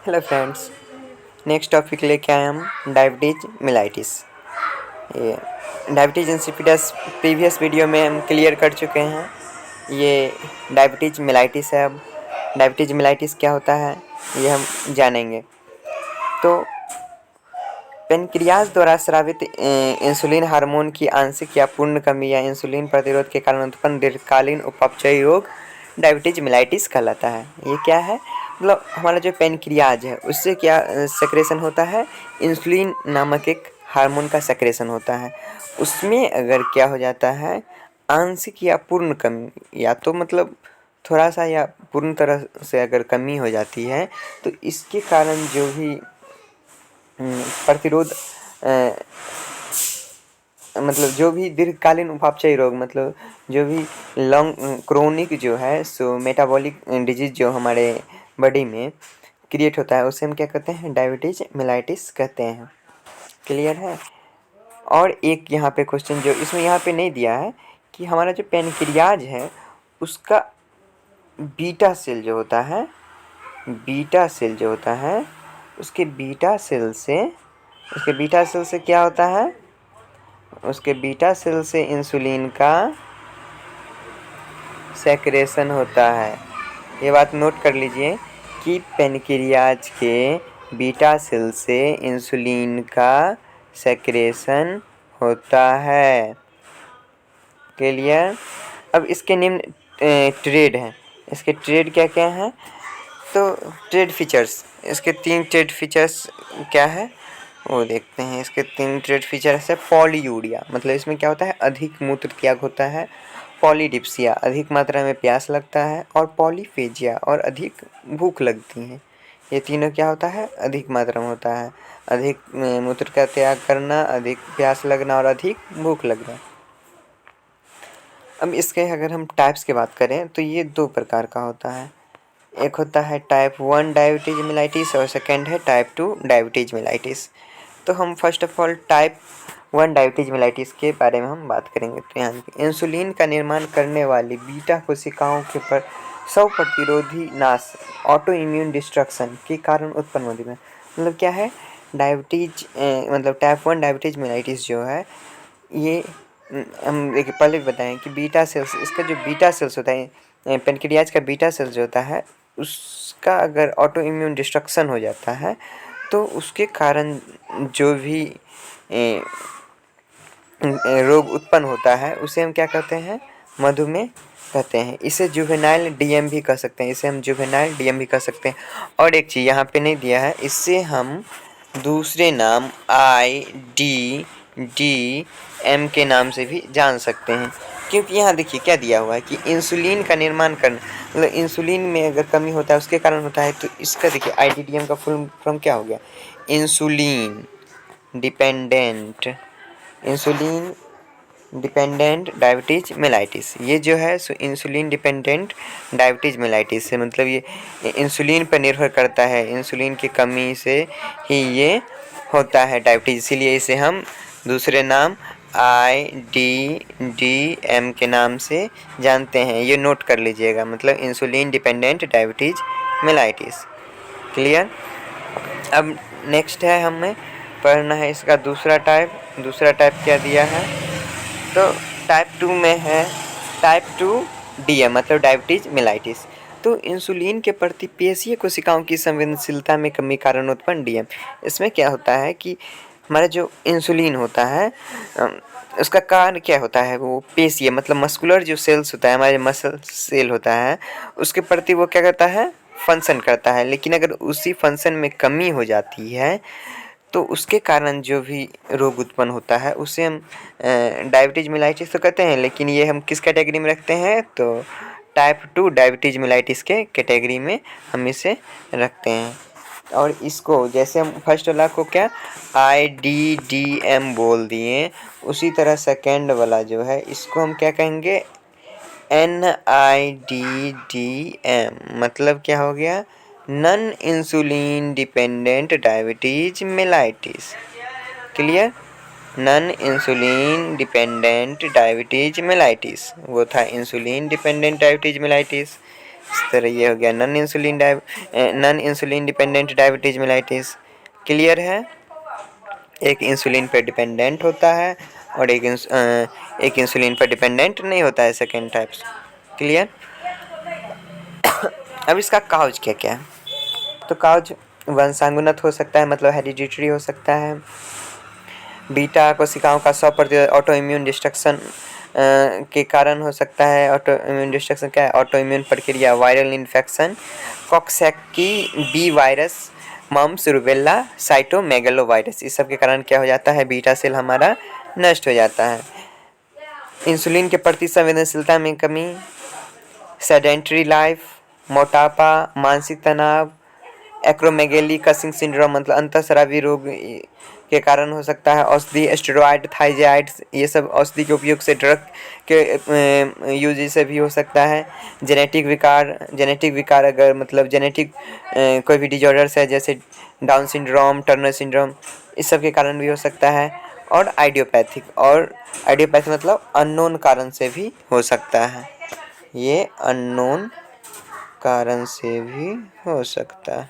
Hello friends. Next topic लेके आए हम डायबिटीज मिलाइटिस। ये डायबिटीज इंसिपिडस प्रीवियस वीडियो में हम क्लियर कर चुके हैं। ये डायबिटीज मिलाइटिस है। अब डायबिटीज मिलाइटिस क्या होता है ये हम जानेंगे। तो पेनक्रियाज द्वारा स्रावित इंसुलिन हार्मोन की आंशिक या पूर्ण कमी या इंसुलिन प्रतिरोध के कारण उत्पन्न दीर्घकालीन उपापचयी रोग डायबिटीज मिलाइटिस कहलाता है। ये क्या है? मतलब हमारा जो पेनक्रियाज है उससे क्या सेक्रेशन होता है, इंसुलिन नामक एक हार्मोन का सेक्रेशन होता है। उसमें अगर क्या हो जाता है, आंशिक या पूर्ण कमी, या तो मतलब थोड़ा सा या पूर्ण तरह से अगर कमी हो जाती है तो इसके कारण जो भी प्रतिरोध मतलब जो भी दीर्घकालीन उपापचयी रोग, मतलब जो भी लॉन्ग क्रोनिक जो है सो मेटाबॉलिक डिजीज जो हमारे बॉडी में क्रिएट होता है उसे हम क्या कहते हैं, डायबिटीज मिलाइटिस कहते हैं। क्लियर है? और एक यहाँ पे क्वेश्चन जो इसमें यहाँ पे नहीं दिया है कि हमारा जो पेनक्रियाज है उसका बीटा सेल जो होता है, बीटा सेल जो होता है उसके बीटा सेल से क्या होता है, उसके बीटा सेल से इंसुलिन का सेक्रेशन होता है। ये बात नोट कर लीजिए कि पेनक्रियाज के बीटा सेल से इंसुलिन का सेक्रेशन होता है। क्लियर? अब इसके निम्न ट्रेड हैं। इसके ट्रेड क्या क्या हैं? तो ट्रेड फीचर्स, इसके 3 ट्रेड फीचर्स क्या है वो देखते हैं। इसके 3 ट्रेड फीचर्स है। पॉलीयूरिया, मतलब इसमें क्या होता है, अधिक मूत्र त्याग होता है। पॉलीडिप्सिया, अधिक मात्रा में प्यास लगता है। और पॉलीफेजिया, और अधिक भूख लगती है। ये तीनों क्या होता है, अधिक मात्रा में होता है। अधिक मूत्र का त्याग करना, अधिक प्यास लगना और अधिक भूख लगना। अब इसके अगर हम टाइप्स की बात करें तो ये 2 प्रकार का होता है। एक होता है टाइप 1 डायबिटीज मिलाइटिस और सेकंड है टाइप 2 डायबिटीज मिलाइटिस। तो हम first of all type 1 diabetes mellitus के बारे में हम बात करेंगे। तो यहाँ इंसुलिन का निर्माण करने वाली बीटा कोशिकाओं के पर स्व प्रतिरोधी नाश, ऑटो इम्यून डिस्ट्रक्शन के कारण उत्पन्न होती है। मतलब क्या है, डायबिटीज मतलब टाइप 1 डायबिटीज मिलाइटिस जो है ये हम देखिए पहले बताएं कि बीटा सेल्स, इसका जो बीटा सेल्स होता है पेनक्रियाज का बीटा सेल्स जो होता है उसका अगर ऑटो इम्यून डिस्ट्रक्शन हो जाता है तो उसके कारण जो भी रोग उत्पन्न होता है उसे हम क्या कहते हैं, मधुमेह कहते हैं। इसे जुवेनाइल डीएम भी कह सकते हैं, इसे हम जुवेनाइल डीएम भी कह सकते हैं। और एक चीज़ यहाँ पे नहीं दिया है, इससे हम दूसरे नाम IDDM के नाम से भी जान सकते हैं। क्योंकि यहाँ देखिए क्या दिया हुआ है कि इंसुलिन का निर्माण करना, मतलब इंसुलिन में अगर कमी होता है उसके कारण होता है। तो इसका देखिए IDDM का फुल फॉर्म क्या हो गया, इंसुलिन डिपेंडेंट डायबिटीज मेलाइटिस। ये जो है सो इंसुलिन डिपेंडेंट डायबिटीज मेलाइटिस से मतलब ये इंसुलिन पर निर्भर करता है, इंसुलिन की कमी से ही ये होता है डायबिटीज। इसीलिए इसे हम दूसरे नाम IDDM के नाम से जानते हैं। ये नोट कर लीजिएगा, मतलब insulin dependent diabetes mellitus. Clear? अब नेक्स्ट है हमें पढ़ना है इसका दूसरा टाइप। दूसरा टाइप क्या दिया है, तो टाइप 2 में है टाइप 2DM मतलब डायबिटीज मिलाइटिस। तो इंसुलिन के प्रति पेशीय कोशिकाओं की संवेदनशीलता में कमी कारण उत्पन्न DM। इसमें क्या होता है कि हमारा जो इंसुलिन होता है उसका कार्य क्या होता है, वो पेशीय मतलब मस्कुलर जो सेल्स होता है, हमारे मसल सेल होता है, उसके प्रति वो क्या करता है, फंक्शन करता है। लेकिन अगर उसी फंक्शन में कमी हो जाती है तो उसके कारण जो भी रोग उत्पन्न होता है उसे हम डायबिटीज मिलाइटिस तो कहते हैं। लेकिन ये हम किस कैटेगरी में रखते हैं, तो टाइप 2 डायबिटीज मिलाइटिस के कैटेगरी में हम इसे रखते हैं। और इसको जैसे हम फर्स्ट वाला को क्या IDDM बोल दिए, उसी तरह सेकेंड वाला जो है इसको हम क्या कहेंगे, NIDDM मतलब क्या हो गया, non insulin dependent diabetes mellitus. Clear? Non insulin dependent diabetes mellitus, वो था इंसुलिन डिपेंडेंट डायबिटीज मेलाइटिस। इस तरह ये हो गया non insulin dependent diabetes mellitus. Clear है? एक इंसुलिन पर डिपेंडेंट होता है और एक इंसुलिन पर डिपेंडेंट नहीं होता है, सेकेंड टाइप्स। क्लियर? अब इसका काउज क्या क्या है? तो काउज वंशानुगत हो सकता है, मतलब हेरिडिटरी हो सकता है। बीटा कोशिकाओं का 100% ऑटो इम्यून डिस्ट्रक्शन के कारण हो सकता है। ऑटो इम्यून डिस्ट्रक्शन क्या है? ऑटो इम्यून प्रक्रिया, viral infection, coxsackie B virus, mumps, rubella, cytomegalovirus, इस सब के कारण क्या हो जाता है? बीटा सेल हमारा नष्ट हो जाता है। इंसुलिन के प्रति संवेदनशीलता में कमी, सेडेंटरी लाइफ, मोटापा, मानसिक तनाव, एक्रोमेगेली, कसिंग सिंड्रोम मतलब अंतःस्रावी रोग के कारण हो सकता है। औषधि, स्टेरॉइड, थाइजाइड्स, ये सब औषधि के उपयोग से, ड्रग के यूज से भी हो सकता है। जेनेटिक विकार अगर मतलब जेनेटिक कोई भी डिजॉर्डर्स है जैसे डाउन सिंड्रोम, टर्नर सिंड्रोम, इस सब के कारण भी हो सकता है। और आइडियोपैथी मतलब अननोन कारण से भी हो सकता है। ये अननोन कारण से भी हो सकता है।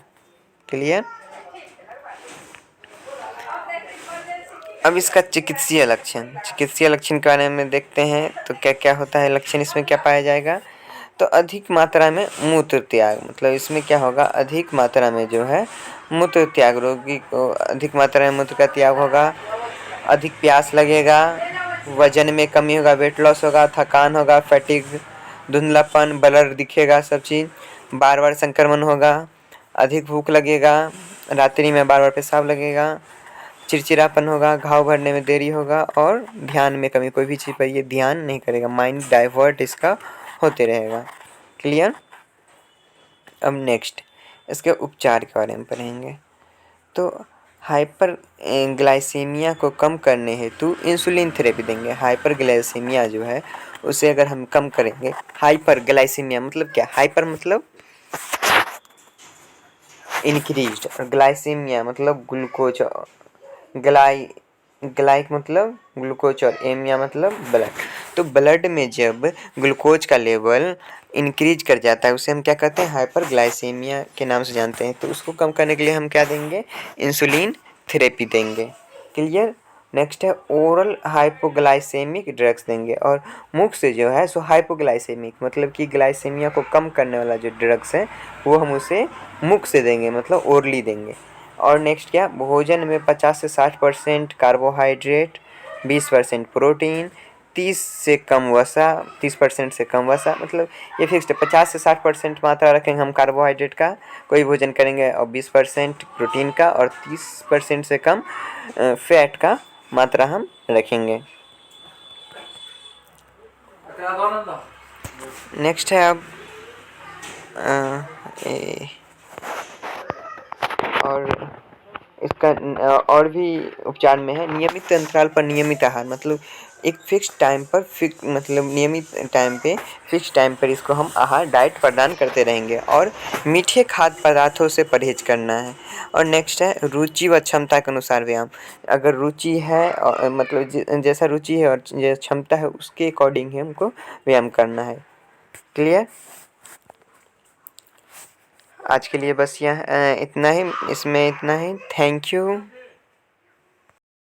क्लियर? अब इसका चिकित्सीय लक्षण के बारे में देखते हैं। तो क्या क्या होता है लक्षण, इसमें क्या पाया जाएगा? तो अधिक मात्रा में मूत्र त्याग, मतलब इसमें क्या होगा? अधिक मात्रा में जो है मूत्र त्याग, रोगी को अधिक मात्रा में मूत्र का त्याग होगा। अधिक प्यास लगेगा, वजन में कमी होगा, वेट लॉस होगा, थकान होगा, फैटिग, धुंधलापन, ब्लर दिखेगा, सब चीज़। बार बार संक्रमण होगा, अधिक भूख लगेगा, रात्रि में बार बार पेशाब लगेगा, चिड़चिड़ापन होगा, घाव भरने में देरी होगा और ध्यान में कमी। कोई भी चीज़ पर ये ध्यान नहीं करेगा, माइंड डाइवर्ट इसका होते रहेगा। क्लियर? अब नेक्स्ट इसके उपचार के बारे में पढ़ेंगे। तो हाइपर ग्लाइसीमिया को कम करने हेतु इंसुलिन थेरेपी देंगे। हाइपर ग्लाइसीमिया जो है उसे अगर हम कम करेंगे, हाइपर ग्लाइसीमिया मतलब क्या? हाइपर मतलब इंक्रीज्ड और ग्लाइसीमिया मतलब ग्लूकोज, ग्लाइक मतलब ग्लूकोज और एमिया मतलब ब्लड। तो ब्लड में जब ग्लूकोज का लेवल इंक्रीज कर जाता है उसे हम क्या कहते हैं? हाइपर ग्लाइसीमिया के नाम से जानते हैं। तो उसको कम करने के लिए हम क्या देंगे? इंसुलिन थेरेपी देंगे। क्लियर? नेक्स्ट है ओरल हाइपोग्लाइसेमिक ड्रग्स देंगे। और मुख से जो है सो हाइपोग्लाइसेमिक मतलब कि ग्लाइसेमिया को कम करने वाला जो ड्रग्स है वो हम उसे मुख से देंगे, मतलब ओरली देंगे। और नेक्स्ट क्या? भोजन में 50 से 60% कार्बोहाइड्रेट, 20% प्रोटीन, 30% से कम वसा, मतलब ये फिक्स्ड है। 50 से 60% मात्रा रखेंगे हम कार्बोहाइड्रेट का कोई भोजन करेंगे और 20% प्रोटीन का और 30% से कम फैट का मात्रा हम रखेंगे। नेक्स्ट है अब और इसका और भी उपचार में है नियमित अंतराल पर नियमित आहार, मतलब एक फिक्स टाइम पर मतलब नियमित टाइम पे फिक्स टाइम पर इसको हम आहार डाइट प्रदान करते रहेंगे। और मीठे खाद्य पदार्थों से परहेज करना है। और नेक्स्ट है रुचि व क्षमता के अनुसार व्यायाम। अगर रुचि है और मतलब जैसा रुचि है और जैसा क्षमता है उसके अकॉर्डिंग ही हमको व्यायाम करना है। क्लियर? आज के लिए बस इतना ही, इसमें इतना ही। Thank you.